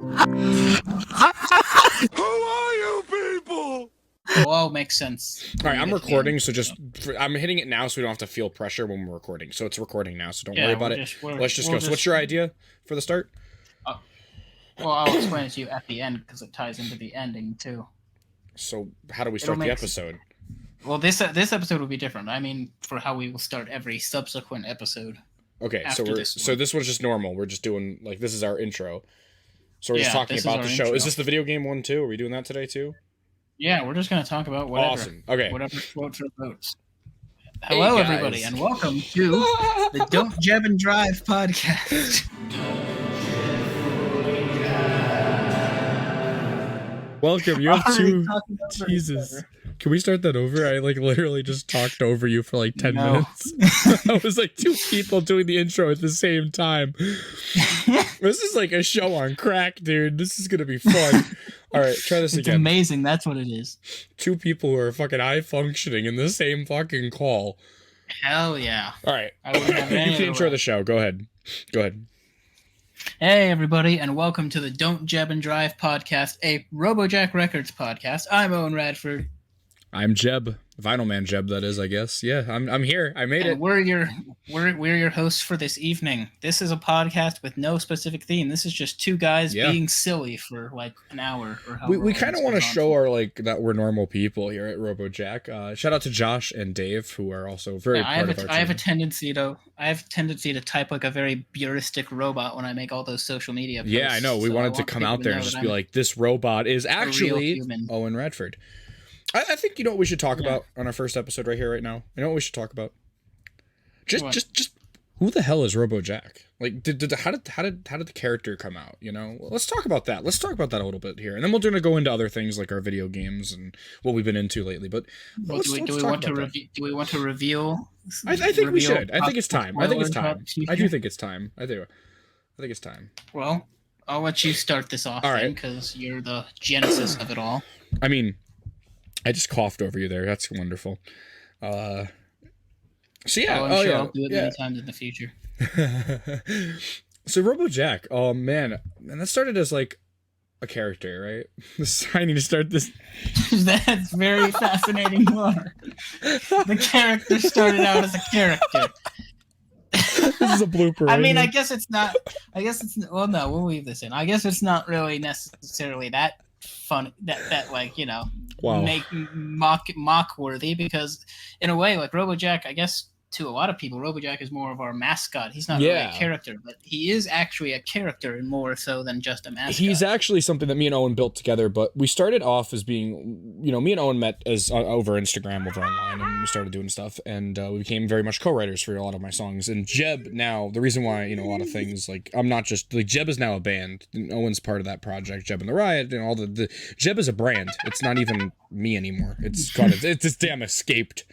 Who are you people? It all makes sense. All right, I'm recording, so I'm hitting it now so we don't have to feel pressure when we're recording. So it's recording now, so don't worry about it. Let's just go. So what's your idea for the start? Well, I'll explain it to you at the end because it ties into the ending too. So how do we start the episode? Well, this episode will be different. I mean, for how we will start every subsequent episode. Okay, so this one's just normal. We're just doing like this is our intro. So we're just talking about the show. Intro. Is this the video game one too? Are we doing that today too? Yeah, we're just gonna talk about whatever. Awesome. Okay. Whatever floats our boats. Hello, everybody, and welcome to the Don't Jebb and Drive Podcast. Welcome. You have two. Jesus. Can we start that over? I literally just talked over you for 10 minutes. I was two people doing the intro at the same time. This is like a show on crack, dude. This is gonna be fun. All right, try this again. It's amazing. That's what it is. Two people who are fucking high functioning in the same fucking call. Hell yeah. All right. You can intro the show. Go ahead. Hey, everybody, and welcome to the Don't Jebb and Drive Podcast, a Robojack Records podcast. I'm Owen Radford. I'm Jebb, Vinyl Man Jebb. That is, I guess. Yeah, I'm here. I made it. We're your hosts for this evening. This is a podcast with no specific theme. This is just two guys being silly for an hour or however. We kind of want to show our that we're normal people here at Robojack. Shout out to Josh and Dave, who are also part of our team. I have a tendency to type like a very buristic robot when I make all those social media posts. Yeah, I know. We wanted to come out there and just be like, this robot is actually Owen Radford. I think you know what we should talk about on our first episode right here, right now. You know what we should talk about? Just who the hell is Robojack? How did the character come out? You know, let's talk about that. Let's talk about that a little bit here, and then we're gonna go into other things like our video games and what we've been into lately. But do we want to reveal? I think we should. I think it's time. I do think it's time. I think it's time. Well, I'll let you start this off because you're the genesis of it all. I mean, I just coughed over you there. That's wonderful. So yeah, I'm sure I'll do it many times in the future. So Robojack, oh man, and that started as a character, right? I need to start this. That's very fascinating lore. The character started out as a character. This is a blooper. I mean, I guess it's not. Well, no, we'll leave this in. I guess it's not really necessarily that fun. Make mock worthy, because in a way, Robojack, I guess to a lot of people, Robojack is more of our mascot. He's not really a character, but he is actually a character and more so than just a mascot. He's actually something that me and Owen built together, but we started off as being, me and Owen met as over Instagram, over online, and we started doing stuff, and we became very much co-writers for a lot of my songs. And Jebb now, the reason why, a lot of things, I'm not just, Jebb is now a band, and Owen's part of that project, Jebb and the Riot, and all the Jebb is a brand. It's not even me anymore. It's this damn escaped.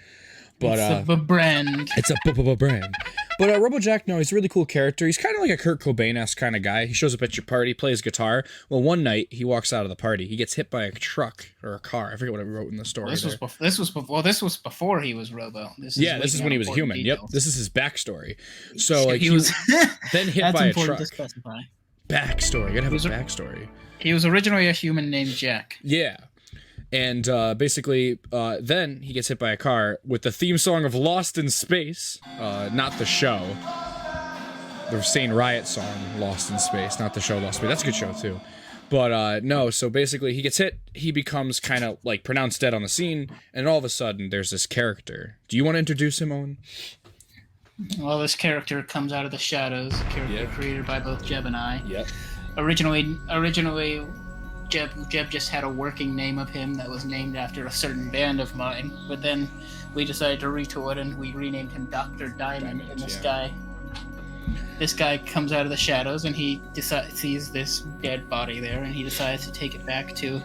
But it's a brand. It's a brand. But Robojack, no, he's a really cool character. He's kind of like a Kurt Cobain-esque kind of guy. He shows up at your party, plays guitar. Well, one night, he walks out of the party. He gets hit by a truck or a car. I forget what I wrote in the story. This was before he was Robo. This is when he was a human. Details. Yep, this is his backstory. So he was then hit by a truck. To specify. Backstory. You gotta have a backstory. He was originally a human named Jack. Yeah. And basically, then he gets hit by a car with the theme song of Lost in Space, not the show. The Sane Riot song, Lost in Space, not the show Lost in Space. That's a good show, too. But no, so basically he gets hit, he becomes kind of pronounced dead on the scene, and all of a sudden there's this character. Do you want to introduce him, Owen? Well, this character comes out of the shadows, a character created by both Jebb and I. Yep. Originally, Jebb just had a working name of him that was named after a certain band of mine, but then we decided to retool it and we renamed him Dr. Diamond. And this guy comes out of the shadows and he sees this dead body there, and he decides to take it back to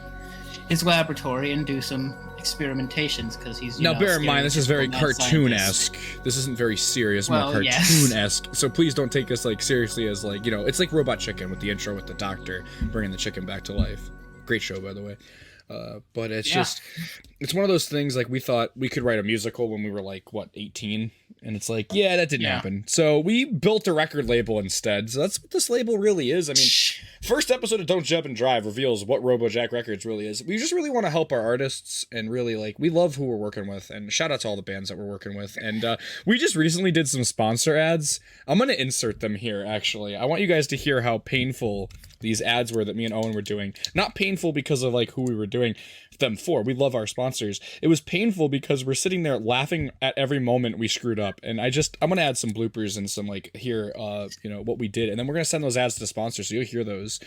his laboratory and do some experimentations because he's now bear in mind this is very cartoon-esque. This isn't very serious, more cartoon-esque. Yes. So please don't take us seriously as it's like Robot Chicken with the intro with the doctor bringing the chicken back to life. Great show, by the way. But it's just, it's one of those things, like, we thought we could write a musical when we were, like, 18? And it's like, yeah, that didn't happen. So we built a record label instead. So that's what this label really is. I mean, first episode of Don't Jebb and Drive reveals what Robojack Records really is. We just really want to help our artists, and really, like, we love who we're working with. And shout out to all the bands that we're working with. And we just recently did some sponsor ads. I'm going to insert them here, actually. I want you guys to hear how painful these ads were that me and Owen were doing. Not painful because of, like, who we were doing them for. We love our sponsors. It was painful because we're sitting there laughing at every moment we screwed up. And I'm going to add some bloopers and some, like, here, you know, what we did. And then we're going to send those ads to the sponsors, so you'll hear those.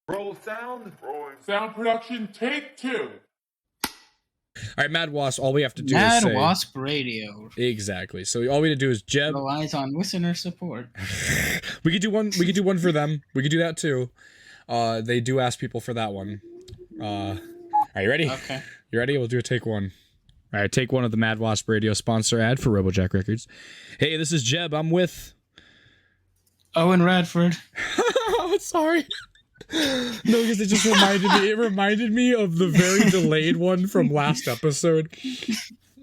Roll sound. Rolling sound production, take 2. All right, Mad Wasp, all we have to do is say... Mad Wasp Radio. Exactly. So all we have to do is Jebb... Relies on listener support. We could do one for them. We could do that too. They do ask people for that one. Are you ready? Okay. You ready? We'll do a take 1. All right, take 1 of the Mad Wasp Radio sponsor ad for Robojack Records. Hey, this is Jebb. I'm with... Owen Radford. Sorry. No, because it just reminded me of the very delayed one from last episode.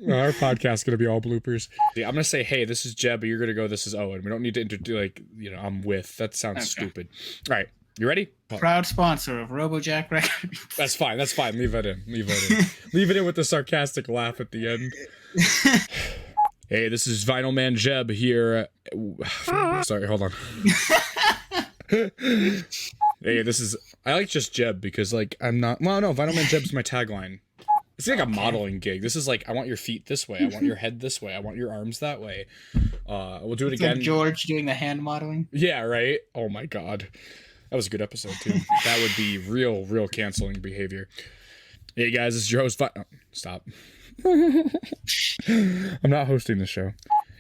Our podcast is going to be all bloopers. I'm going to say, hey, this is Jebb, but you're going to go, this is Owen. We don't need to introduce, like, you know, I'm with. That sounds stupid. All right, you ready? Proud sponsor of Robojack Records. That's fine. Leave it in. Leave it in with the sarcastic laugh at the end. Hey, this is Vinyl Man Jebb here. Sorry, hold on. Hey, I like just Jebb because, like, I'm not... Well, no, Vinyl Man Jebb's my tagline. It's like a modeling gig. This is like, I want your feet this way. I want your head this way. I want your arms that way. We'll do it again. Like George doing the hand modeling. Yeah, right? Oh, my God. That was a good episode, too. That would be real canceling behavior. Hey, guys, this is your host... Stop. I'm not hosting the show.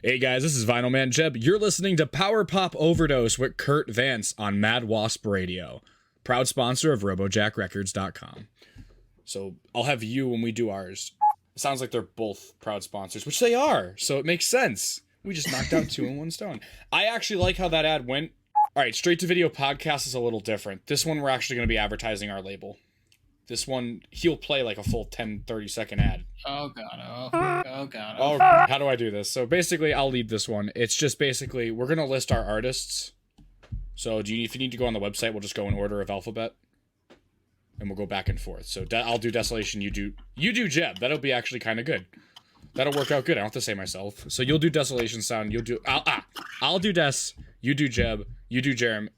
Hey guys, this is Vinyl Man Jebb. You're listening to Power Pop Overdose with Kurt Vance on Mad Wasp Radio. Proud sponsor of Robojackrecords.com. So I'll have you when we do ours. It sounds like they're both proud sponsors, which they are, so it makes sense. We just knocked out 2 in 1 stone. I actually like how that ad went. All right, straight to video podcast is a little different. This one, we're actually going to be advertising our label. This one, he'll play like a full 10-30 second ad. Oh god. Oh, how do I do this? So basically, I'll lead this one. It's just basically, we're going to list our artists. So if you need to go on the website, we'll just go in order of alphabet. And we'll go back and forth. So I'll do Desolation, you do Jebb. That'll be actually kind of good. That'll work out good. I don't have to say myself. So you'll do Desolation Sound, you'll do... I'll do Des, you do Jebb, you do Jeremy.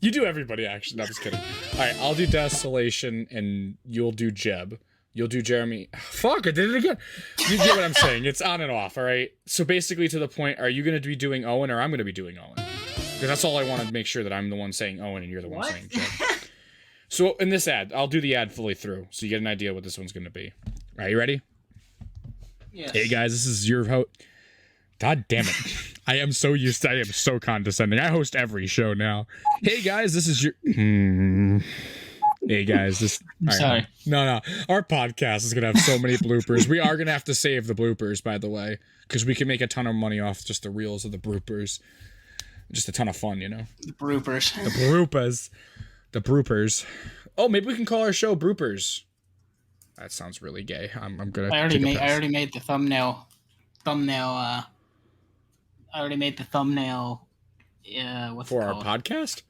You do everybody, actually. No, I'm just kidding. Alright, I'll do Desolation, and you'll do Jebb. You'll do Jeremy. Fuck, I did it again. You get what I'm saying. It's on and off, alright? So basically, to the point, are you going to be doing Owen, or I'm going to be doing Owen? Because that's all I want to make sure that I'm the one saying Owen, and you're the one saying Jebb. So in this ad, I'll do the ad fully through, so you get an idea what this one's going to be. Alright, you ready? Yes. Hey guys, this is your host. God damn it. I am so condescending. I host every show now. Hey guys, this is your... Hey guys, this... I'm sorry. No. Our podcast is going to have so many bloopers. We are going to have to save the bloopers, by the way. Because we can make a ton of money off just the reels of the bloopers. Just a ton of fun, you know? The bloopers. The bloopers. Oh, maybe we can call our show Bloopers. That sounds really gay. I'm gonna... I already made the thumbnail... I already made the thumbnail. For our podcast?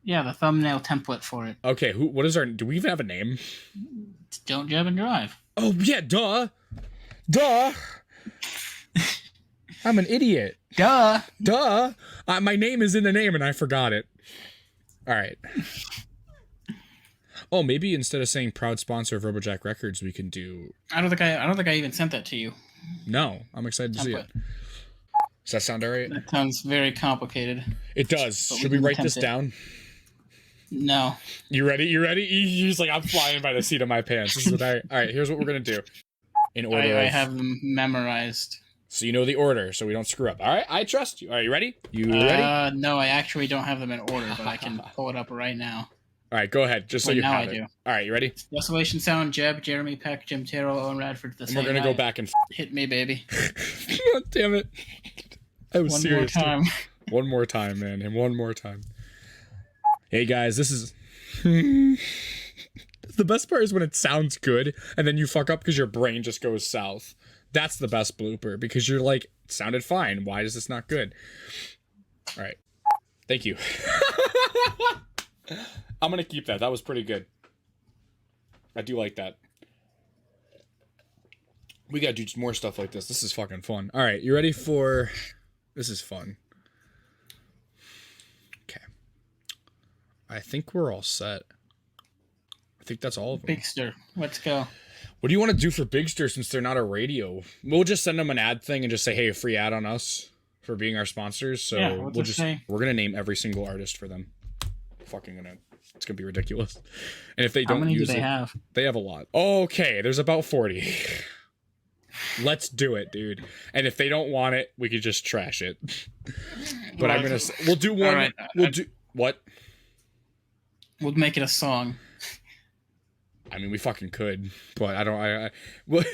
Yeah, the thumbnail template for it. Okay, what is our... Do we even have a name? It's Don't Jebb and Drive. Oh, yeah, duh. I'm an idiot. Duh. My name is in the name and I forgot it. All right. Oh, maybe instead of saying proud sponsor of Robojack Records, we can do... I don't think I even sent that to you. No, I'm excited to see it. Does that sound all right? That sounds very complicated. It does. Should we write this down? No. You ready? You're just like, I'm flying by the seat of my pants. This is what all right, here's what we're going to do. In order I have them memorized. So you know the order, so we don't screw up. All right, I trust you. All right, you ready? You ready? No, I actually don't have them in order, but I can pull it up right now. All right, go ahead, just so you have it. Do. All right, you ready? Desolation Sound, Jebb, Jeremy Peck, Jim Terrell, Owen Radford. And we're going to go back and... Hit me, baby. God damn it. I was serious. One more time. One more time, man, and one more time. Hey guys, this is... The best part is when it sounds good and then you fuck up because your brain just goes south. That's the best blooper because you're like, it sounded fine. Why is this not good? All right. Thank you. I'm going to keep that. That was pretty good. I do like that. We got to do more stuff like this. This is fucking fun. All right. You ready for... This is fun. Okay. I think we're all set. I think that's all of them. Bigster, let's go. What do you want to do for Bigster since they're not a radio? We'll just send them an ad thing and just say, hey, a free ad on us for being our sponsors. So yeah, we're going to name every single artist for them. It's going to be ridiculous. And if they don't use it, they have a lot. Okay, there's about 40. Let's do it, dude. And if they don't want it, we could just trash it. But we'll do one. Right. What? We'll make it a song. I mean, we fucking could, but we'll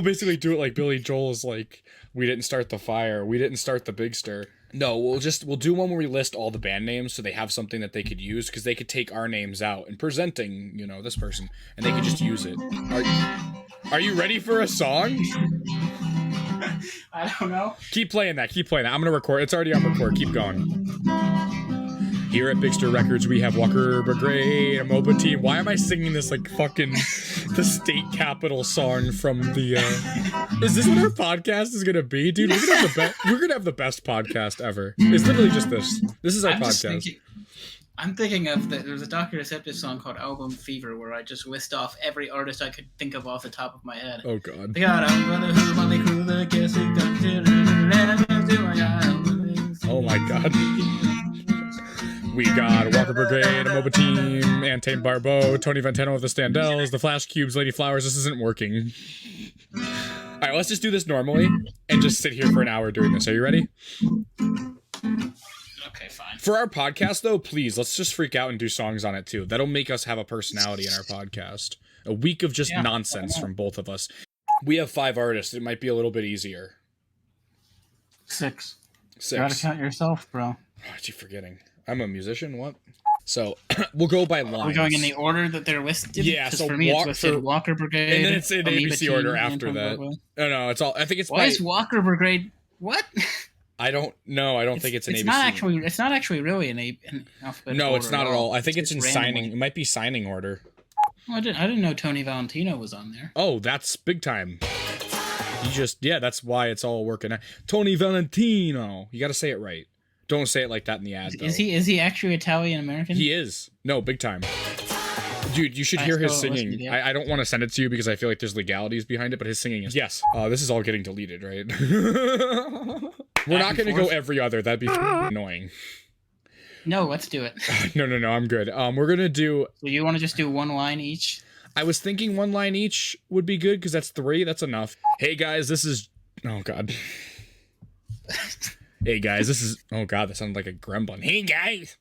basically do it like Billy Joel's, like, we didn't start the fire, we didn't start the Big Stir. No, we'll do one where we list all the band names so they have something that they could use, because they could take our names out and presenting, this person, and they could just use it. Are you ready for a song? I don't know. Keep playing that. I'm gonna record. It's already on record. Keep going. Here at Bigster Records, we have Walker Brigade, a MOBA team. Why am I singing this like fucking the state capital song from the... Is this what our podcast is going to be? Dude, we're gonna have the best podcast ever. It's literally just this. This is our podcast. I'm thinking of there's a Dr. Deceptive song called Album Fever where I just list off every artist I could think of off the top of my head. Oh, God. Oh, my God. We got Walker Brigade, a MOBA team, Antane Barbeau, Tony Ventano of the Standells, the Flash Cubes, Lady Flowers. This isn't working. All right, let's just do this normally and just sit here for an hour doing this. Are you ready? Okay, fine. For our podcast, though, please, let's just freak out and do songs on it, too. That'll make us have a personality in our podcast. A week of just nonsense from both of us. We have 5 artists. It might be a little bit easier. 6. 6. You gotta count yourself, bro. What are you forgetting? I'm a musician, what? So, we'll go by lines. Are we going in the order that they're listed? Yeah, so for me it's listed Walker Brigade. And then it's in ABC order after that. No, it's all... I think it's Why is Walker Brigade... What? I don't know. I don't think it's an ABC. It's not actually really an alphabetical No, it's not at all. I think it's in signing. It might be signing order. Well, I didn't know Tony Valentino was on there. Oh, that's big time. That's why it's all working out. Tony Valentino. You got to say it right. Don't say it like that in the ad, though. Is he actually Italian American? He is. No, big time. Dude, you should hear his singing. I don't want to send it to you because I feel like there's legalities behind it, but his singing is... Yes. This is all getting deleted, right? We're not going to go every other. That'd be annoying. No, let's do it. No, I'm good. We're going to do... So you want to just do one line each? I was thinking one line each would be good because that's 3. That's enough. Hey, guys, this is... Oh, God. Hey, guys, this is... Oh, God, that sounded like a gremlin. Hey, guys.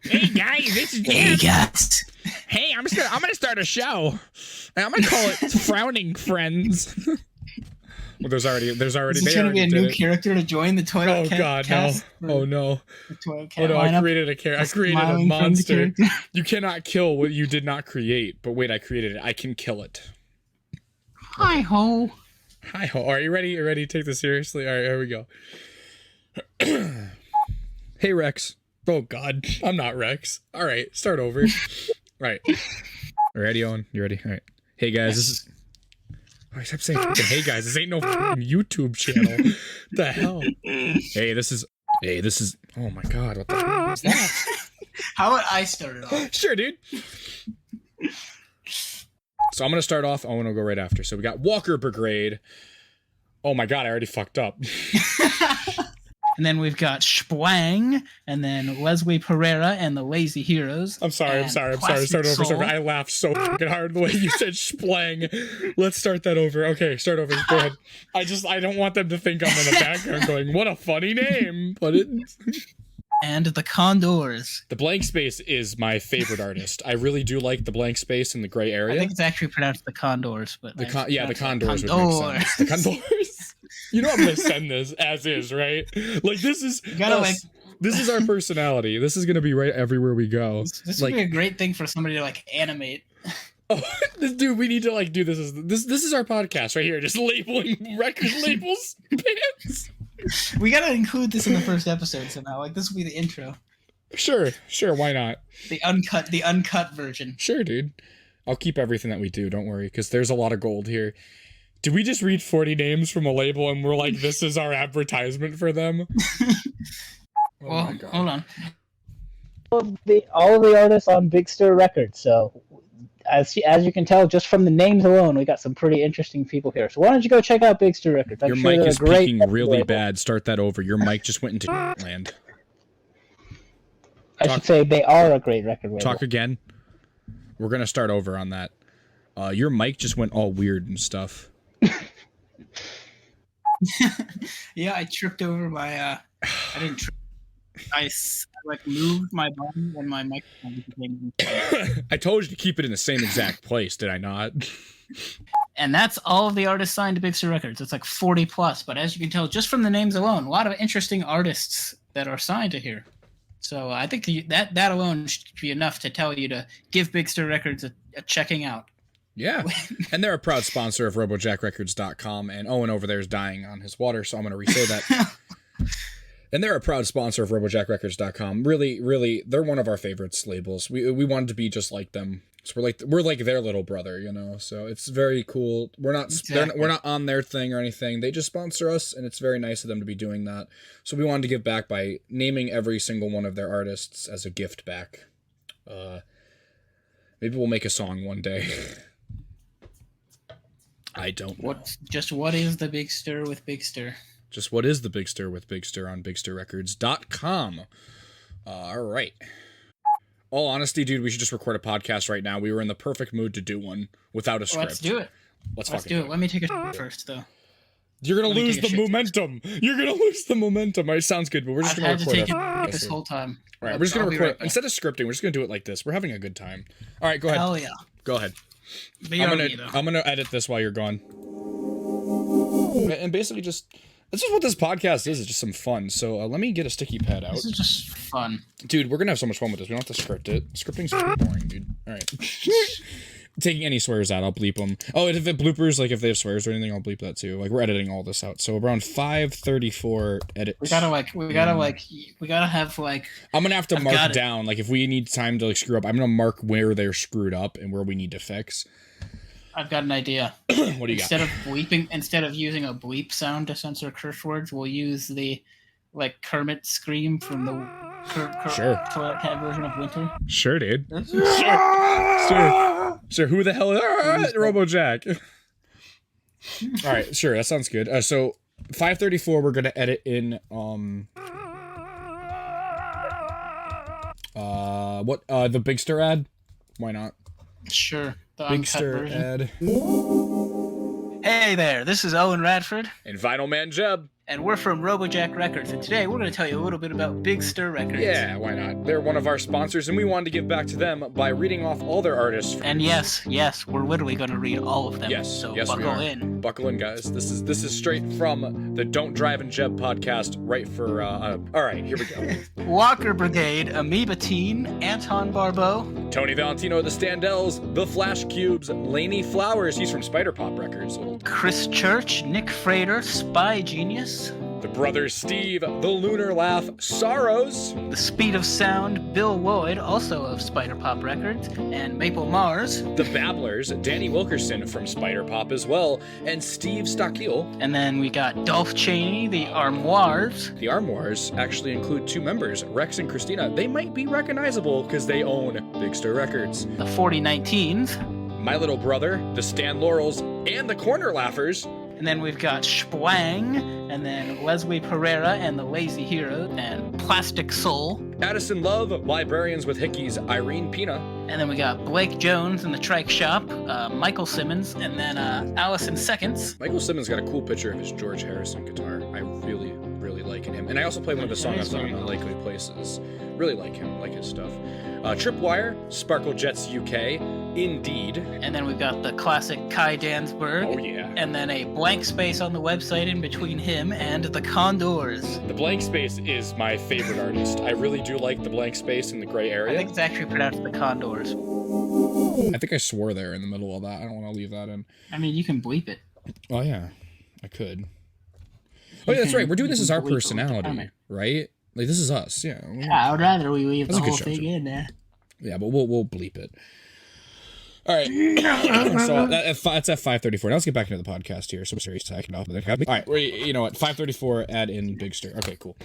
Hey, guys, this is... Hey, guys. Hey, I'm gonna start a show. And I'm gonna call it Frowning Friends. Well, there's already. Is this gonna be a new character to join the Toilet cast? Oh no! I created a character. I created a monster. You cannot kill what you did not create. But wait, I created it. I can kill it. Hi ho. Hi ho. Are you ready? You take this seriously? All right, here we go. Hey Rex. Oh God, I'm not Rex. All right, start over. Right. Ready, Owen? You ready? All right. Hey guys, this is... I kept saying fucking hey guys. This ain't no fucking YouTube channel. What the hell? Hey, this is... Oh my God, what the fuck is that? How about I start it off? Sure, dude. So I'm gonna start off. Owen will go right after. So we got Walker Brigade. Oh my God, I already fucked up. And then we've got Splang, and then Leslie Pereira and the Lazy Heroes. I'm sorry. Start over. I laughed so fucking hard the way you said Splang. Let's start that over. Okay, start over. Go ahead. I don't want them to think I'm in the background going, what a funny name. But it... And the Condors. The Blank Space is my favorite artist. I really do like the Blank Space in the gray area. I think it's actually pronounced the Condors, but the Condors would make sense. The Condors. You know I'm gonna send this as is, right? Like this is. You gotta This is our personality. This is gonna be right everywhere we go. This would be a great thing for somebody to like animate. Oh, dude, we need to like do this. This is our podcast right here, just labeling record labels, bands. We gotta include this in the first episode somehow. Like this will be the intro. Sure, why not? The uncut version. Sure, dude. I'll keep everything that we do. Don't worry, because there's a lot of gold here. Did we just read 40 names from a label and we're like, this is our advertisement for them? Well, hold on. All of the artists on Big Stir Records. So, as you can tell, just from the names alone, we got some pretty interesting people here. So why don't you go check out Big Stir Records? Your mic is peaking really bad. Start that over. Your mic just went into land. I should say they are a great record label. Talk again. We're going to start over on that. Your mic just went all weird and stuff. Yeah, I tripped over my. I didn't trip. I like moved my body and my microphone became. I told you to keep it in the same exact place, did I not? And that's all of the artists signed to Big Stir Records. It's like 40 plus, but as you can tell, just from the names alone, a lot of interesting artists that are signed to here. So I think that alone should be enough to tell you to give Big Stir Records a checking out. Yeah, and they're a proud sponsor of RobojackRecords.com, and Owen over there is dying on his water, so I'm going to re-say that. And they're a proud sponsor of RobojackRecords.com. Really, really, they're one of our favorites labels. We wanted to be just like them. So we're like their little brother, you know. So it's very cool. We're not on their thing or anything. They just sponsor us, and it's very nice of them to be doing that. So we wanted to give back by naming every single one of their artists as a gift back. Maybe we'll make a song one day. I don't know. What is the Big Stir with Big Stir? Just what is the Big Stir with Big Stir on BigStirRecords.com. All right. All honesty, dude, we should just record a podcast right now. We were in the perfect mood to do one without a script. Let's do it. Let's do it. Let me take a shot first, though. You're going to lose the momentum. You're going to lose the momentum. All right, sounds good, but we're just going to record it this whole time. All right, we're just going to record it. Instead of scripting, we're just going to do it like this. We're having a good time. All right, go ahead. Hell yeah. Go ahead. I'm gonna edit this while you're gone. And basically this is what this podcast is. It's just some fun. So let me get a sticky pad out. This is just fun. Dude, we're gonna have so much fun with this. We don't have to script it. Scripting's super boring, dude. All right. Taking any swears out, I'll bleep them. Oh, and if it bloopers, like if they have swears or anything, I'll bleep that too. Like we're editing all this out. So around 5:34 edit. We gotta have like. I'm gonna have to mark down, like if we need time to like screw up, I'm gonna mark where they're screwed up and where we need to fix. I've got an idea. What do you got? Instead of using a bleep sound to censor curse words, we'll use the like Kermit scream from the Toilet Cat version of Winter. Sure, dude. Sure. Who the hell is Robojack? All right, sure. That sounds good. So 5:34, we're gonna edit in the Big Stir ad. Why not? Sure. The Big Stir ad. Hey there, this is Owen Radford. And Vinyl Man Jebb. And we're from Robojack Records, and today we're going to tell you a little bit about Big Stir Records. Yeah, why not? They're one of our sponsors, and we wanted to give back to them by reading off all their artists. And yes, we're literally going to read all of them. Yes, so yes, buckle in. Buckle in, guys. This is straight from the Don't Drive and Jebb podcast, right for, all right, here we go. Walker Brigade, Amoeba Teen, Anton Barbeau, Tony Valentino, The Standells, The Flash Cubes, Laney Flowers, he's from Spider Pop Records. Chris Church, Nick Frater, Spy Genius, The Brothers Steve, The Lunar Laugh, Sorrows, The Speed of Sound, Bill Lloyd, also of Spider Pop Records, and Maple Mars, The Babblers, Danny Wilkerson from Spider Pop as well, and Steve Stockiel. And then we got Dolph Cheney, The Armoires. The Armoires actually include two members, Rex and Christina. They might be recognizable because they own Big Stir Records. The 4019s. My Little Brother, The Stan Laurels, and The Corner Laughers. And then we've got Spwang, and then Leslie Pereira and the Lazy Hero, and Plastic Soul. Addison Love, Librarians with Hickeys, Irene Pina. And then we got Blake Jones and the Trike Shop, Michael Simmons, and then Allison Seconds. Michael Simmons got a cool picture of his George Harrison guitar. I really, really liking him. And I also play one of his songs on Unlikely Places. Really like him, like his stuff. Tripwire, Sparkle Jets UK, Indeed. And then we've got the classic Kai Dansberg. Oh yeah. And then a blank space on the website in between him and the Condors. The blank space is my favorite artist. I really do like the blank space in the gray area. I think it's actually pronounced the Condors. I think I swore there in the middle of that. I don't want to leave that in. I mean, you can bleep it. Oh yeah, I could. Oh yeah, that's right. We're doing this as our personality, right? Like this is us. Yeah. I would rather we leave the whole show, thing in there. Yeah, but we'll bleep it. All right. So it's at 5:34. Now let's get back into the podcast here. So serious. All right. You know what? 5:34. Add in Big Stir. Okay, cool.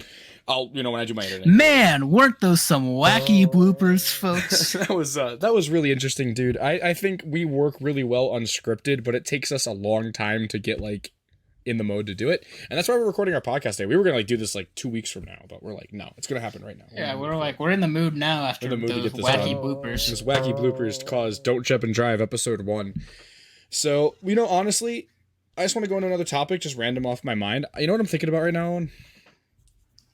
I'll when I do my editing. Man, weren't those some wacky bloopers, folks? that was really interesting, dude. I think we work really well unscripted, but it takes us a long time to get like in the mode to do it, and that's why we're recording our podcast today. We were gonna do this 2 weeks from now, but we're like, no, it's gonna happen right now. We're in the mood now after those wacky bloopers. Those wacky bloopers caused Don't Jebb and Drive episode 1. So honestly, I just want to go on another topic, just random off my mind. You know what I'm thinking about right now, Owen?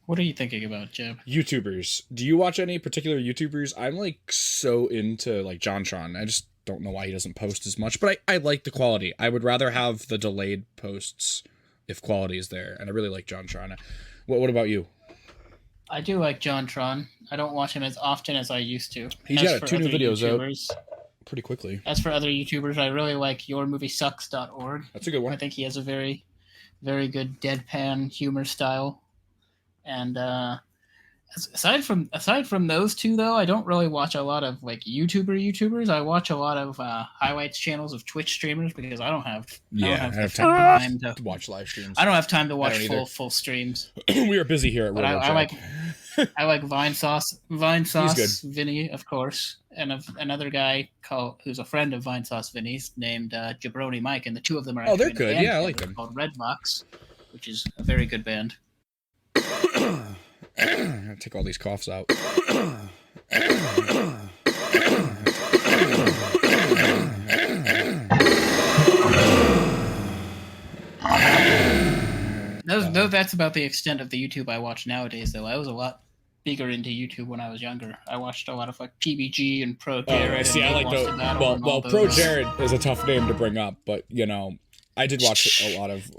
What are you thinking about, Jeb? YouTubers. Do you watch any particular YouTubers? I'm so into JonTron. I just don't know why he doesn't post as much, but I like the quality. I would rather have the delayed posts if quality is there, and I really like JonTron. What about you? I do like JonTron. I don't watch him as often as I used to. He's got 2 new videos out pretty quickly. As for other YouTubers, I really like yourmoviesucks.org. That's a good one. I think he has a very, very good deadpan humor style. And aside from those two, though, I don't really watch a lot of YouTubers. I watch a lot of highlights channels of Twitch streamers because I don't have time to watch live streams. I don't have time to watch full streams. We are busy here at Robojack. I like Vine Sauce, Vinny, of course, and another guy who's a friend of Vine Sauce Vinny's named Jabroni Mike, and the two of them are they're good. Yeah, I like them. Called Redbox, which is a very good band. Take all these coughs out. That's about the extent of the YouTube I watch nowadays, though. I was a lot bigger into YouTube when I was younger. I watched a lot of PBG and Pro Jared. I like those. Well, Pro Jared is a tough name to bring up, but I did watch a lot of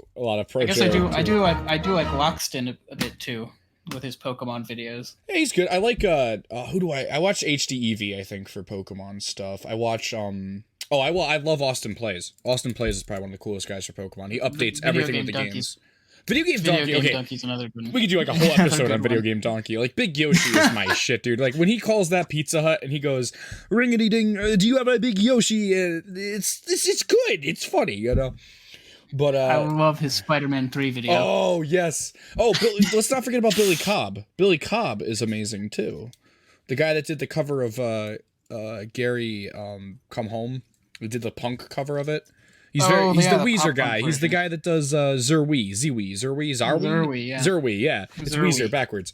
Pro Jared. I do like Lockston a bit too, with his Pokemon videos. Yeah, he's good. I like I watch HDEV, I think, for Pokemon stuff. I watch I love Austin Plays. Austin Plays is probably one of the coolest guys for Pokemon. He updates everything with the games. Video Game Donkey. Okay, Donkey's another good one. We could do a whole episode on Video Game Donkey. Big Yoshi is my shit, dude. When he calls that Pizza Hut and he goes, "Ringity ding, do you have a big Yoshi?" It's good. It's funny, But I love his Spider-Man 3 video. Oh yes. Oh, let's not forget about Billy Cobb. Billy Cobb is amazing too. The guy that did the cover of Gary Come Home. We did the punk cover of it. He's the Weezer guy. He's the guy that does Zerwee. Zerwee, yeah. It's Weezer backwards.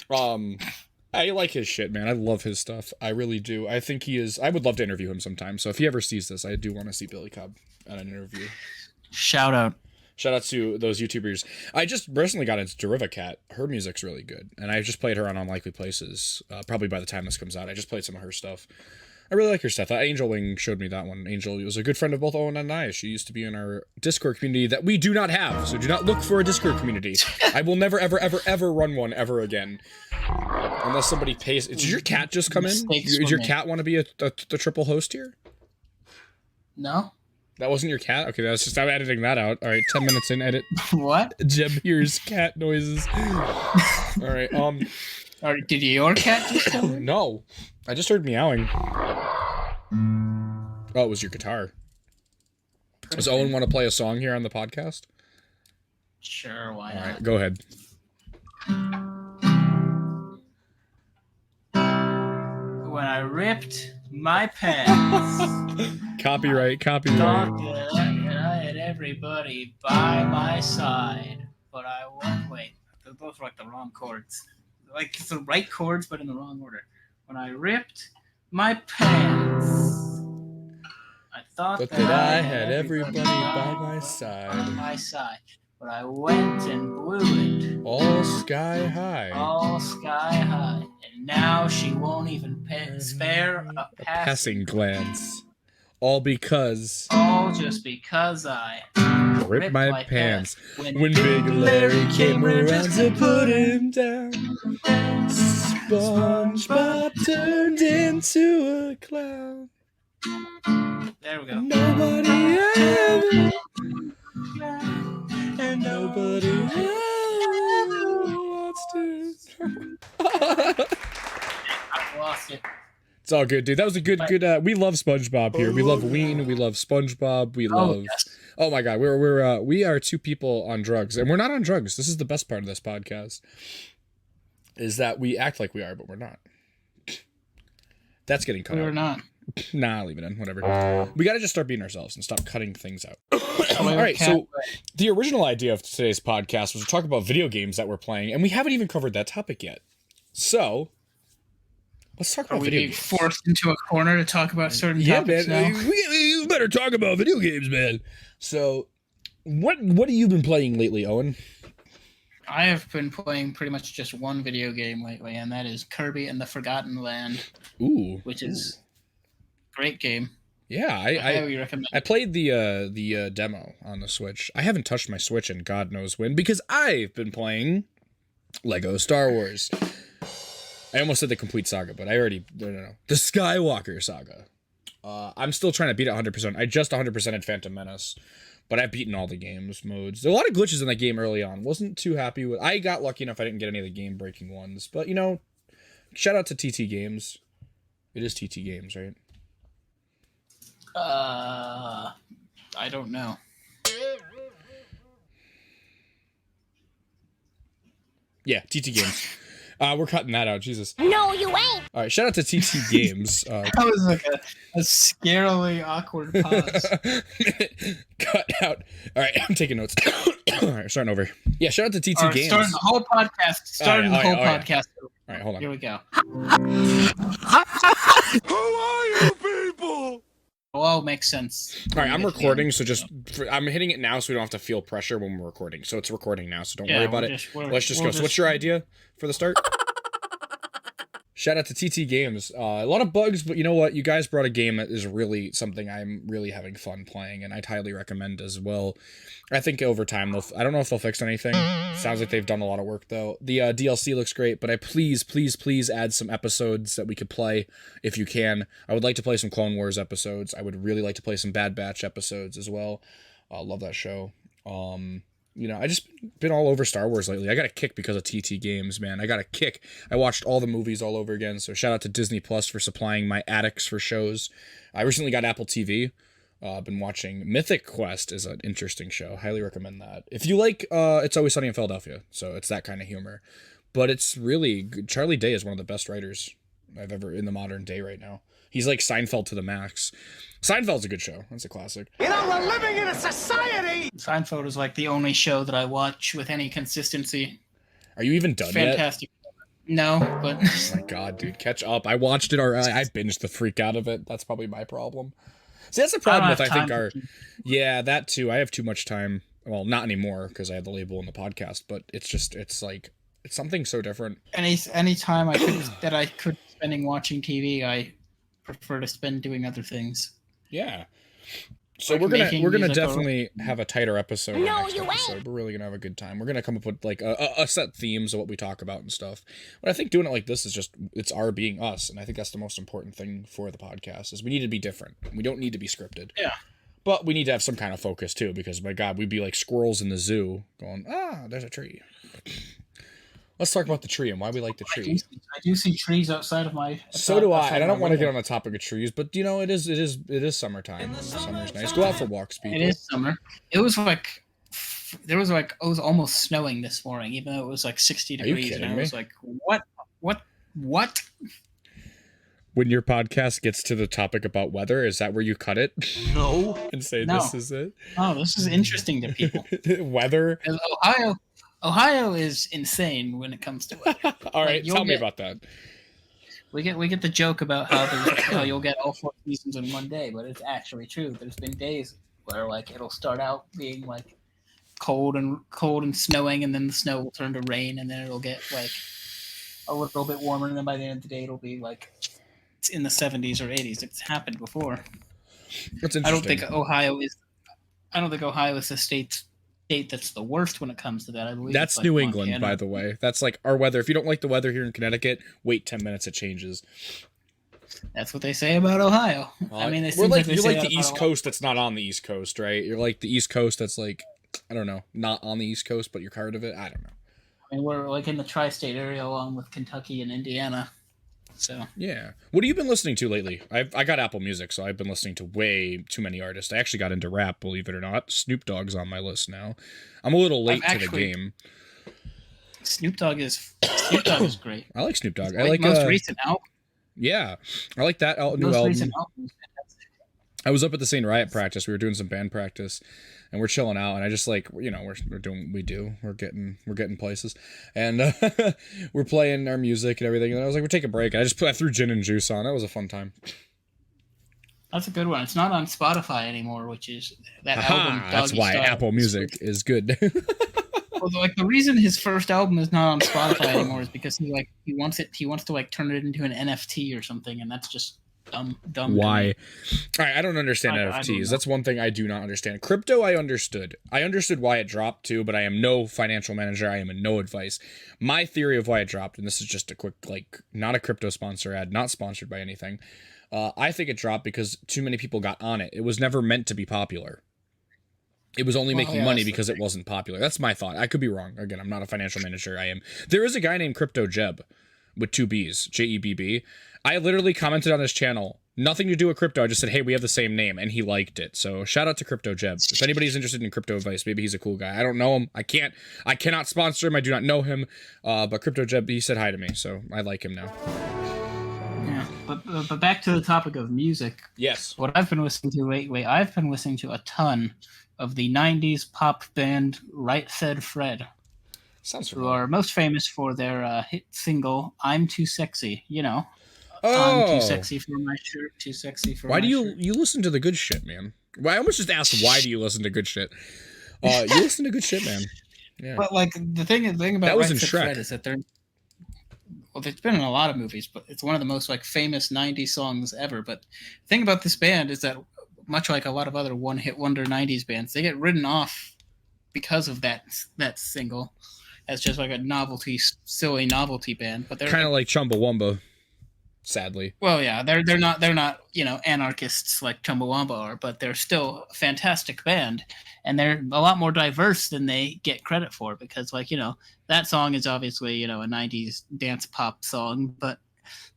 I like his shit, man. I love his stuff. I really do. I think he is. I would love to interview him sometime. So if he ever sees this, I do want to see Billy Cobb at an interview. Shout out to those YouTubers. I just recently got into Derivacat. Her music's really good, and I just played her on Unlikely Places. Probably by the time this comes out, I just played some of her stuff. I really like her stuff. Angel Wing showed me that one. Angel was a good friend of both Owen and I. She used to be in our Discord community that we do not have, so do not look for a Discord community. I will never, ever, ever, ever run one ever again. Unless somebody pays. Did your cat just come in? Did your cat want to be the triple host here? No. That wasn't your cat? Okay, I'm editing that out. All right, 10 minutes in, edit. What? Jeb hears cat noises. All right, did your cat just come in? No. I just heard meowing. Oh, it was your guitar. Does Owen want to play a song here on the podcast? Sure, why not? All right, go ahead. When I ripped my pants. Copyright. Thought that I had everybody by my side, but I won't wait. Those are the wrong chords. It's the right chords, but in the wrong order. When I ripped my pants, I thought that I had everybody by my side. but I went and blew it. All sky high. All sky high. And now she won't even spare a Passing glance. All because. All just because I ripped my pants. When Big Larry came around to put him down. SpongeBob turned into a clown. There we go. Nobody ever. And nobody ever wants to. I lost it. It's all good, dude. That was a good. We love SpongeBob here. We love Ween. We love SpongeBob. We love. Yes. Oh my God, we are two people on drugs, and we're not on drugs. This is the best part of this podcast, is that we act like we are, but we're not. That's getting cut out. We're not. Nah, leave it in. Whatever. We got to just start being ourselves and stop cutting things out. All right, so the original idea of today's podcast was to talk about video games that we're playing, and we haven't even covered that topic yet. So let's talk about video games. Forced into a corner to talk about certain topics man. now? We better talk about video games, man. So, what have you been playing lately, Owen? I have been playing pretty much just one video game lately, and that is Kirby and the Forgotten Land. Ooh, which is a great game. Yeah, I highly recommend. I played the demo on the Switch. I haven't touched my Switch in God knows when because I've been playing Lego Star Wars. I almost said the complete saga, but I already no. The Skywalker saga. I'm still trying to beat it 100%. I just 100%ed Phantom Menace, but I've beaten all the games modes. There are a lot of glitches in that game early on. Wasn't too happy with. I got lucky enough I didn't get any of the game breaking ones, but shout out to TT Games. It is TT Games, right? I don't know. Yeah, TT Games. We're cutting that out, Jesus. No, you ain't. All right, shout out to TT Games. That was like a scarily awkward pause. Cut out. All right, I'm taking notes. All right, starting over. Yeah, shout out to TT Games. Starting the whole podcast. Podcast. All right, hold on. Here we go. Who are you people? Oh, makes sense. All right, I'm recording, so I'm hitting it now so we don't have to feel pressure when we're recording. So it's recording now, so don't worry about it. Let's just go. So what's your idea for the start? Shout out to TT Games. A lot of bugs, but you know what? You guys brought a game that is really something I'm really having fun playing, and I'd highly recommend as well. I think over time, I don't know if they'll fix anything. Sounds like they've done a lot of work, though. The DLC looks great, but please add some episodes that we could play if you can. I would like to play some Clone Wars episodes. I would really like to play some Bad Batch episodes as well. Love that show. I just been all over Star Wars lately. I got a kick because of TT Games, man. I got a kick. I watched all the movies all over again, so shout out to Disney Plus for supplying my addicts for shows. I recently got Apple TV. I've been watching Mythic Quest is an interesting show. Highly recommend that. If you like It's Always Sunny in Philadelphia, so it's that kind of humor. But it's really good. Charlie Day is one of the best writers I've ever in the modern day right now. He's like Seinfeld to the max. Seinfeld's a good show. That's a classic. We're living in a society. Seinfeld is like the only show that I watch with any consistency. Are you even done yet? Fantastic. No, but oh my God, dude, catch up. I watched it already. I binged the freak out of it. That's probably my problem. See, that's the problem with yeah, that too. I have too much time. Well, not anymore because I had the label in the podcast, but it's something so different. Any time I could spending watching TV, I prefer to spend doing other things. Yeah. So like we're gonna definitely have a tighter episode. No, next you episode. ain't. We're really gonna have a good time. We're gonna come up with like a set themes of what we talk about and stuff. But I think doing it like this is it's our being us, and I think that's the most important thing for the podcast is we need to be different. We don't need to be scripted. Yeah. But we need to have some kind of focus too, because my God, we'd be like squirrels in the zoo going, there's a tree. Let's talk about the tree and why we like the tree. I do see trees outside of my. So do I. And I don't want to get on the topic of trees, but it is summertime. Summer's nice. Go out for walks, people. It is summer. It was almost snowing this morning, even though it was like 60 degrees. Are you kidding and I me? was like, what? When your podcast gets to the topic about weather, is that where you cut it? No. And say No. this is it? Oh, this is interesting to people. Weather? Ohio is insane when it comes to weather. All right, Like, tell me about that. We get the joke about how you'll get all 4 seasons in one day, but it's actually true. There's been days where like it'll start out being like cold and snowing, and then the snow will turn to rain, and then it'll get like a little bit warmer, and then by the end of the day it'll be like it's in the 70s or 80s. It's happened before. That's interesting. I don't think Ohio is the state that's the worst when it comes to that. I believe that's like New Montana. England, by the way. That's like our weather. If you don't like the weather here in Connecticut, wait 10 minutes, it changes. That's what they say about Ohio. I mean, you're like the East Coast that's not on the East Coast, right? You're like the East Coast that's like, I don't know, not on the East Coast, but you're part of it. I don't know. I mean, we're like in the tri-state area along with Kentucky and Indiana. So yeah. What have you been listening to lately? I got Apple Music, so I've been listening to way too many artists. I actually got into rap, believe it or not. Snoop Dogg's on my list now. I'm a little late to the game. Snoop Dogg is great. I like Snoop Dogg. I like most recent album. Yeah, I like that new Most album. recent album is fantastic. I was up at the St. Riot practice. We were doing some band practice, and we're chilling out. And I just like, you know, we're doing what we do. We're getting places, and we're playing our music and everything. And I was like, we're taking a break. And I threw Gin and Juice on. That was a fun time. That's a good one. It's not on Spotify anymore, which is that album. That's why Style Apple Music is good. Well, like the reason his first album is not on Spotify anymore is because he wants to like turn it into an NFT or something, and that's just dumb. Why? All right, I don't understand NFTs. That's one thing I do not understand. Crypto, I understood. I understood why it dropped too, but I am no financial manager. I am in no advice. My theory of why it dropped, and this is just a quick, like, not a crypto sponsor ad, not sponsored by anything. I think it dropped because too many people got on it. It was never meant to be popular. It was only making money because it wasn't popular. That's my thought. I could be wrong. Again, I'm not a financial manager. There is a guy named Crypto Jebb with 2 B's, Jebb. I literally commented on his channel. Nothing to do with crypto. I just said, hey, we have the same name, and he liked it. So shout out to Crypto Jebb. If anybody's interested in crypto advice, maybe he's a cool guy. I don't know him. I cannot sponsor him. I do not know him. But Crypto Jebb, he said hi to me, so I like him now. Yeah, but back to the topic of music. Yes. What I've been listening to lately, I've been listening to a ton of the 90s pop band Right Said Fred. Sounds familiar. Who are most famous for their hit single "I'm Too Sexy." You know, oh. I'm too sexy for my shirt, too sexy for. Why my do shirt. you listen to the good shit, man? Well, I almost just asked, why do you listen to good shit? You listen to good shit, man. Yeah. But like the thing about that was Right in Said Shrek. Fred is that they're. Well, it's been in a lot of movies, but it's one of the most like famous 90s songs ever. But the thing about this band is that, much like a lot of other one-hit wonder 90s bands, they get written off because of that single as just like a silly novelty band. But they're kind of like Chumbawamba, sadly. Well, yeah, they're not anarchists like Chumbawamba are, but they're still a fantastic band, and they're a lot more diverse than they get credit for, because that song is obviously a 90s dance pop song, but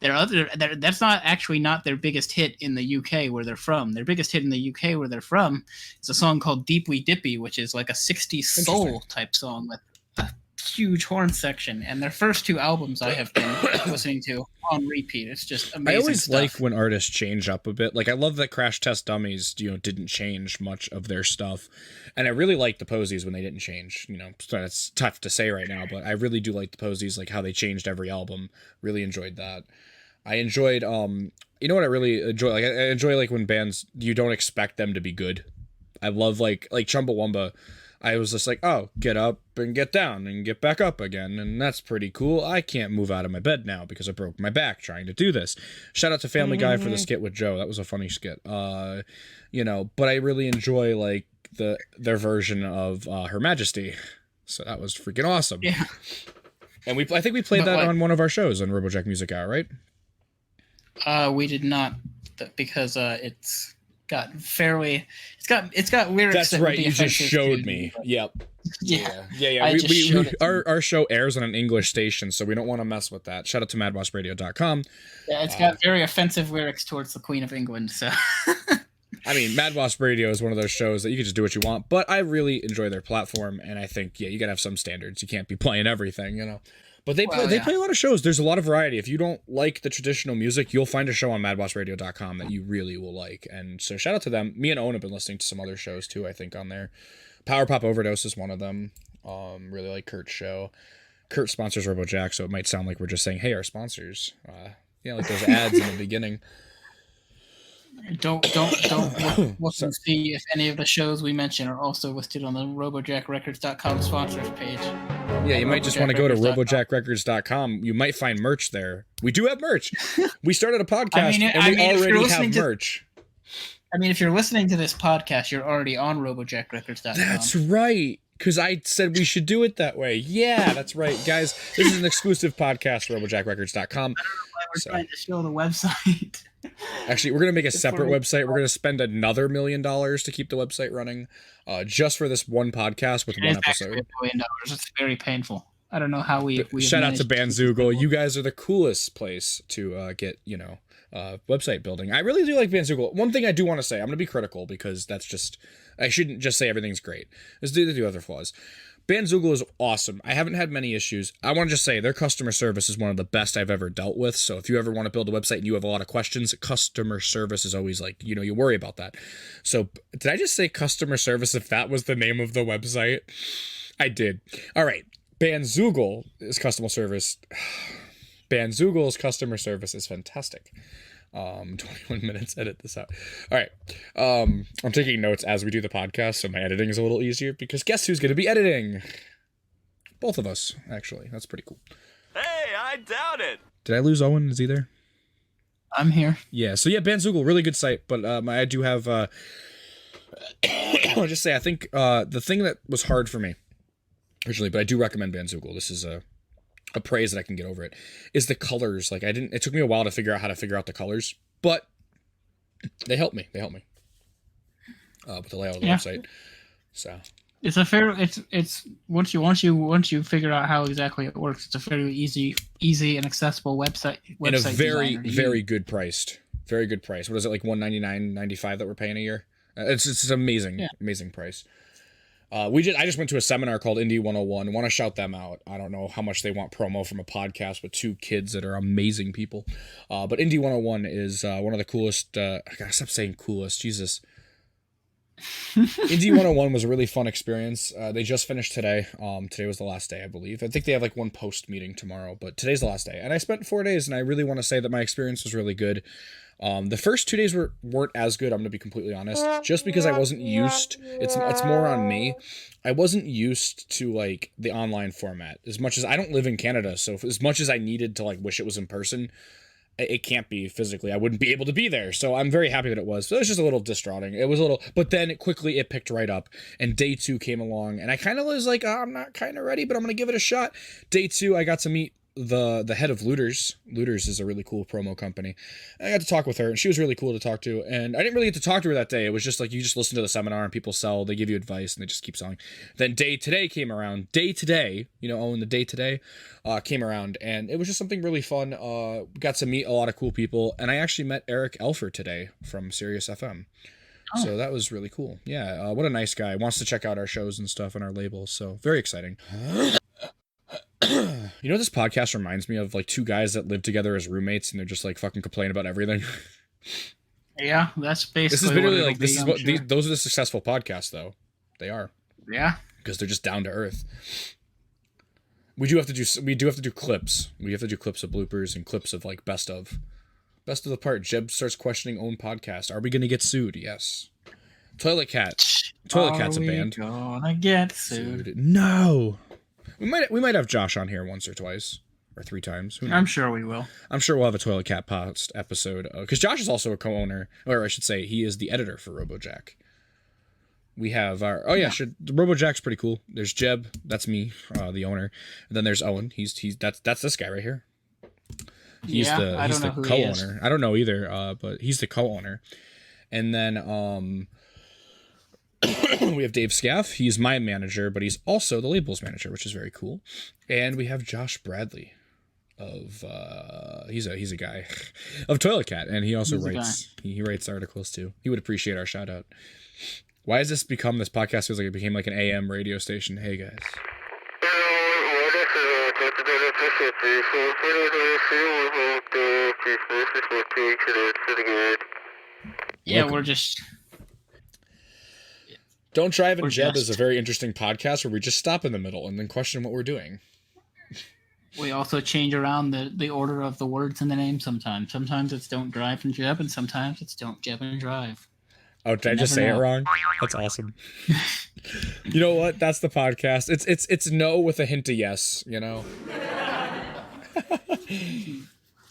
that's not their biggest hit in the UK where they're from. Their biggest hit in the UK where they're from is a song called Deeply Dippy, which is like a 60s soul type song with a huge horn section. And their first 2 albums I have been listening to on repeat. It's just amazing. I always stuff. like when artists change up a bit. Like, I love that Crash Test Dummies, didn't change much of their stuff. And I really like the Posies when they didn't change. It's tough to say right now, but I really do like the Posies, like how they changed every album. Really enjoyed that. I enjoyed, what I really enjoy? Like, I enjoy, like, when bands, you don't expect them to be good. I love, like Chumbawamba. I was just like, oh, get up and get down and get back up again, and that's pretty cool. I can't move out of my bed now because I broke my back trying to do this. Shout out to Family Guy for the skit with Joe. That was a funny skit. But I really enjoy, like, their version of Her Majesty. So that was freaking awesome. Yeah. And I think we played that on one of our shows on Robojack Music Hour, right? We did not, because it's got lyrics. That's that right. You just showed me. Yep. Yeah. Our show airs on an English station, so we don't want to mess with that. Shout out to madwaspradio.com. Yeah, it's got very offensive lyrics towards the Queen of England. So. I mean, Mad Wasp Radio is one of those shows that you can just do what you want, but I really enjoy their platform, and I think, you gotta have some standards. You can't be playing everything, But they play a lot of shows. There's a lot of variety. If you don't like the traditional music, you'll find a show on madwaspradio.com that you really will like. And so shout out to them. Me and Owen have been listening to some other shows too, I think, on there. Power Pop Overdose is one of them. Really like Kurt's show. Kurt sponsors Robojack, so it might sound like we're just saying, hey, our sponsors. Like those ads in the beginning. Don't look and see if any of the shows we mention are also listed on the robojackrecords.com sponsors page. Yeah, you might just want to go to robojackrecords.com. You might find merch there. We do have merch. We started a podcast and we already have merch. I mean, if you're listening to this podcast, you're already on robojackrecords.com. That's right. Because I said we should do it that way. Yeah, that's right. Guys, this is an exclusive podcast for robojackrecords.com. I don't know why we're trying to show the website. Actually, we're going to make a separate website. We're going to spend another $1 million to keep the website running just for this one podcast with one episode. $1 million. It's very painful. I don't know how we shout out to Banzoogle. You guys are the coolest place to get, website building. I really do like Banzoogle. One thing I do want to say, I'm going to be critical because that's just, I shouldn't just say everything's great. There's the other flaws. Banzoogle is awesome. I haven't had many issues. I want to just say their customer service is one of the best I've ever dealt with. So if you ever want to build a website and you have a lot of questions, customer service is always like, you worry about that. So did I just say customer service if that was the name of the website? I did. All right. Banzoogle is customer service. Banzoogle's customer service is fantastic. 21 minutes, edit this out. All right. I'm taking notes as we do the podcast, so my editing is a little easier because guess who's going to be editing? Both of us, actually. That's pretty cool. Hey, I doubt it. Did I lose Owen? Is he there? I'm here. Yeah, so Banzoogle, really good site, but I do have, I'll just say, I think the thing that was hard for me originally, but I do recommend Banzoogle. This is a praise that I can get over it, is the colors. Like it took me a while to figure out how to figure out the colors, but they helped me. With the layout of the website. So it's a fair, it's once you figure out how exactly it works, it's a fairly easy and accessible website and a very good priced. Very good price. What is it, like $199.95 that we're paying a year? It's an amazing price. I just went to a seminar called Indy 101. I want to shout them out. I don't know how much they want promo from a podcast with two kids that are amazing people. But Indy 101 is one of the coolest. I gotta stop saying coolest. Jesus. Indy 101 was a really fun experience. They just finished today. Today was the last day, I believe. I think they have like one post meeting tomorrow, but today's the last day. And I spent 4 days, and I really want to say that my experience was really good. The first 2 days weren't as good, I'm going to be completely honest, just because I wasn't used. It's more on me. I wasn't used to like the online format as much as I don't live in Canada. So as much as I needed to like wish it was in person, it can't be physically. I wouldn't be able to be there. So I'm very happy that it was. So it was just a little distraughting. It was a little, but then it picked right up, and day 2 came along, and I kind of was like, I'm not kind of ready, but I'm going to give it a shot. Day 2, I got to meet the head of Looters. Looters is a really cool promo company. I got to talk with her, and she was really cool to talk to. And I didn't really get to talk to her that day. It was just like you just listen to the seminar and people sell, they give you advice, and they just keep selling. Then Day Today came around. Day Today, Owen, the Day Today came around, and it was just something really fun. Got to meet a lot of cool people, and I actually met Eric Elfer today from Sirius FM. Oh. So that was really cool. Yeah, what a nice guy. Wants to check out our shows and stuff and our labels. So very exciting. You know, this podcast reminds me of like two guys that live together as roommates, and they're just like fucking complaining about everything. Yeah, that's basically. This is literally like this is what those are the successful podcasts, though. They are. Yeah. Because they're just down to earth. We do have to do clips. We have to do clips of bloopers and clips of like best of the part. Jebb starts questioning own podcast. Are we gonna get sued? Yes. Toilet Cat's a band. Gonna get sued? No. We might have Josh on here once or twice or 3 times. I'm sure we will. I'm sure we'll have a Toilet Cat post episode because Josh is also a co-owner, or I should say, he is the editor for Robojack. We have our Robojack's pretty cool. There's Jebb, that's me, the owner. And then there's Owen. That's this guy right here. He's the co-owner. I don't know either, but he's the co-owner. And then we have Dave Scaff. He's my manager, but he's also the labels manager, which is very cool. And we have Josh Bradley of he's a guy of Toilet Cat, and he also writes articles too. He would appreciate our shout out. Why has this podcast feels like it became like an AM radio station? Hey guys. Yeah, we're just Don't Drive and Jebb is a very interesting podcast where we just stop in the middle and then question what we're doing. We also change around the order of the words in the name sometimes. Sometimes it's Don't Drive and Jebb, and sometimes it's Don't Jebb and Drive. Oh, did I just say it wrong? That's awesome. You know what? That's the podcast. It's no with a hint of yes, you know?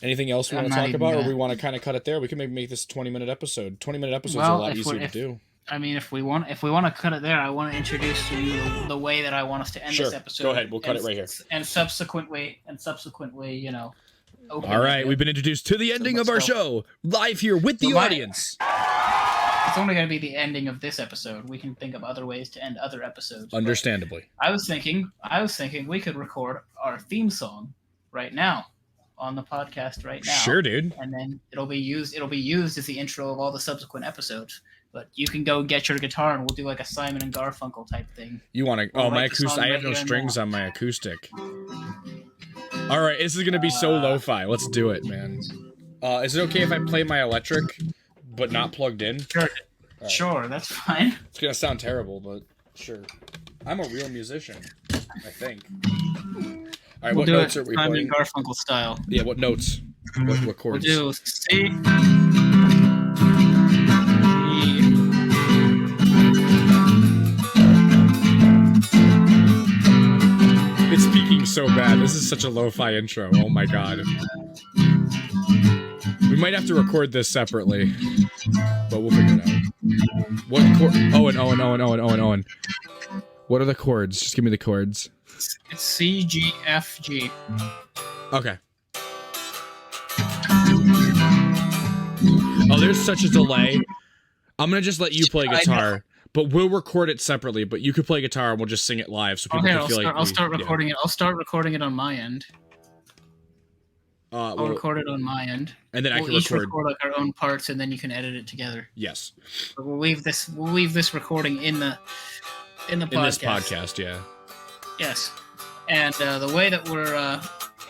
Anything else we want to talk about, or we want to kind of cut it there? We can maybe make this a 20-minute episode. 20-minute episodes are a lot easier to do. I mean, if we want to cut it there, I want to introduce to you the way that I want us to end this episode. Go ahead. We'll cut it right here. And subsequently, you know. All right, we've been introduced to the ending of our show, live here with the audience. It's only going to be the ending of this episode. We can think of other ways to end other episodes. Understandably. I was thinking we could record our theme song right now on the podcast right now. Sure, dude. And then it'll be used as the intro of all the subsequent episodes. But you can go get your guitar and we'll do like a Simon and Garfunkel type thing. You want to? Oh, my acoustic. I have no strings on my acoustic. All right, this is gonna be so lo-fi. Let's do it, man. Is it okay if I play my electric, but not plugged in? Sure. Right. Sure, that's fine. It's gonna sound terrible, but sure. I'm a real musician, I think. All right, what notes are we playing? Simon and Garfunkel style. Yeah, what notes? What chords? We'll do C. It's peaking so bad. This is such a lo-fi intro. Oh my god. We might have to record this separately, but we'll figure it out. What chord? Owen. What are the chords? Just give me the chords. It's C, G, F, G. Okay. Oh, there's such a delay. I'm gonna just let you play guitar. But we'll record it separately. But you could play guitar, and we'll just sing it live, so people can feel I'll start recording it. I'll start recording it on my end. I'll record it on my end, and then I can each record like our own parts, and then you can edit it together. Yes. But we'll leave this recording in the podcast. In this podcast, yeah. Yes, and the way that we're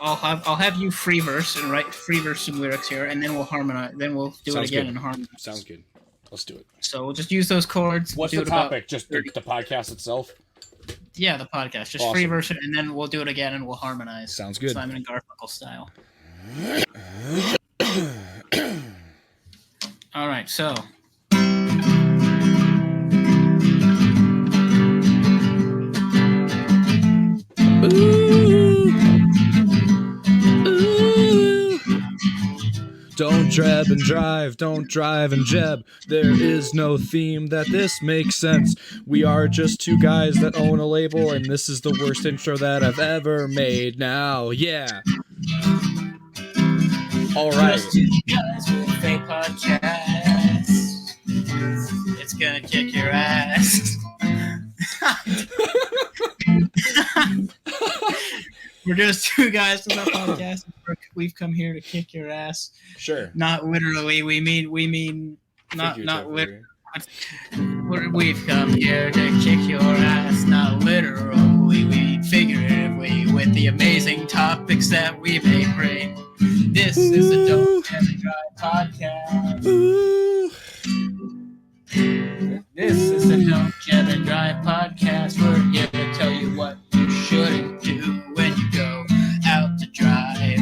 I'll have you free verse some lyrics here, and then we'll harmonize. Then we'll do it again and harmonize. Sounds good. Let's do it. So we'll just use those chords. What's the topic? Just the podcast itself? Yeah, the podcast. Just free version, and then we'll do it again and we'll harmonize. Sounds good. Simon and Garfunkel style. All right, so. Don't jab and drive, don't drive and jab. There is no theme that this makes sense. We are just two guys that own a label, and this is the worst intro that I've ever made. Now, yeah. All right. Just two guys with a podcast. It's gonna kick your ass. We're just two guys with a podcast. We've come here to kick your ass. Sure. Not literally. We mean not literally. We've come here to kick your ass. Not literally. We mean figuratively with the amazing topics that we may bring. This is the Don't Jebb Drive Podcast. This is the Don't Jebb Drive Podcast. We're here to tell you what you shouldn't do when you go out to drive.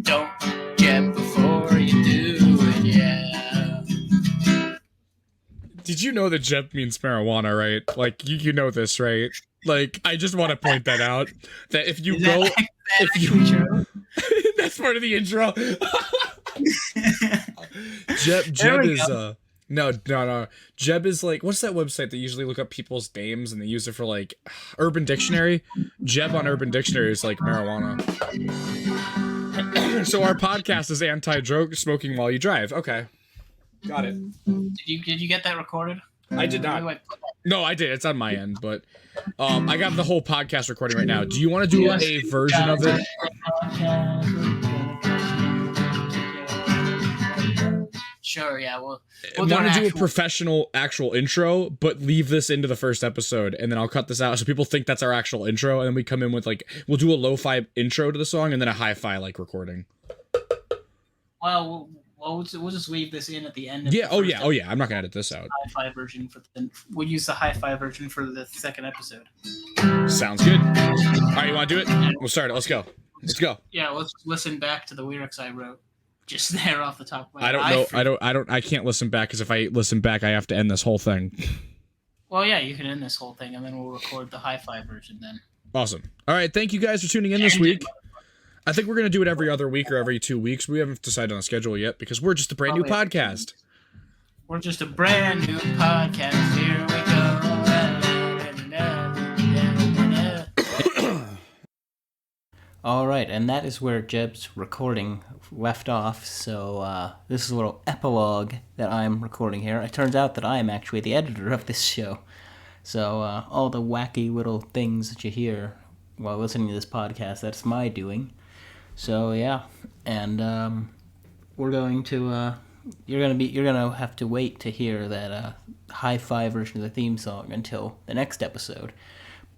Don't jab before you do it, yeah. Did you know that jeb means marijuana, right? Like, you know this, right? Like, I just want to point that out. That if you go... Intro? That's part of the intro. Jeb is... No. Jeb is like, what's that website that usually look up people's names and they use it for like Urban Dictionary? Jeb on Urban Dictionary is like marijuana. So our podcast is anti-drug smoking while you drive. Okay. Got it. Did you get that recorded? I did not. No, I did. It's on my end, but I got the whole podcast recording right now. Do you want to do a version of it? Sure, yeah. We'll want to do a professional actual intro, but leave this into the first episode, and then I'll cut this out so people think that's our actual intro, and then we come in with like, we'll do a lo-fi intro to the song, and then a hi-fi like recording. Well, we'll just leave this in at the end. Of yeah. Oh yeah. I'm not gonna edit this out. Hi-fi version we'll use the hi-fi version for the second episode. Sounds good. All right, you want to do it? We'll start it. Let's go. Let's go. Yeah, let's listen back to the lyrics I wrote. Just there off the top of my head. I can't listen back because if I listen back, I have to end this whole thing. Well, yeah, you can end this whole thing, and then we'll record the hi-fi version then. Awesome. All right, thank you guys for tuning in this week. I think we're going to do it every other week or every 2 weeks. We haven't decided on a schedule yet because we're just a brand new podcast. We're just a brand new podcast. Here we go. All right, and that is where Jebb's recording left off. So this is a little epilogue that I'm recording here. It turns out that I am actually the editor of this show. So all the wacky little things that you hear while listening to this podcast, that's my doing. So yeah, and we're going to you're gonna have to wait to hear that hi-fi version of the theme song until the next episode.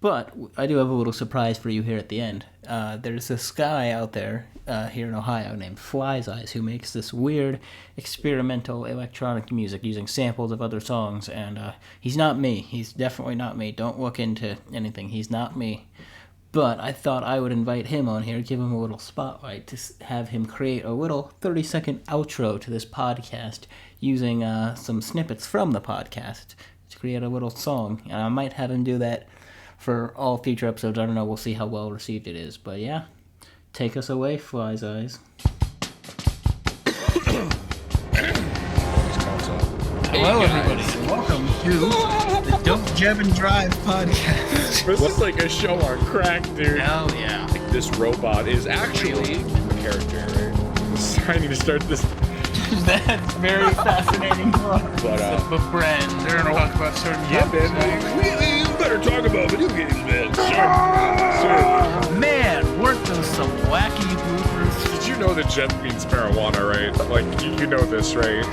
But I do have a little surprise for you here at the end. There's this guy out there here in Ohio named Fly's Eyes who makes this weird experimental electronic music using samples of other songs, and he's not me. He's definitely not me. Don't look into anything. He's not me. But I thought I would invite him on here, give him a little spotlight, to have him create a little 30-second outro to this podcast using some snippets from the podcast to create a little song. And I might have him do that for all future episodes. I don't know. We'll see how well received it is. But yeah, take us away, Fly's Eyes. Hello, everybody, and welcome to the Don't Jebb and Drive Podcast. This is like a show on crack, dude. Hell yeah. This robot is actually a character, right? I need to start this. That's very fascinating. But friends, they're gonna talk about certain topics. We better talk about video games, man. Sure. Man, weren't those some wacky bloopers? Did you know that Jebb means marijuana, right? Like, you know this, right?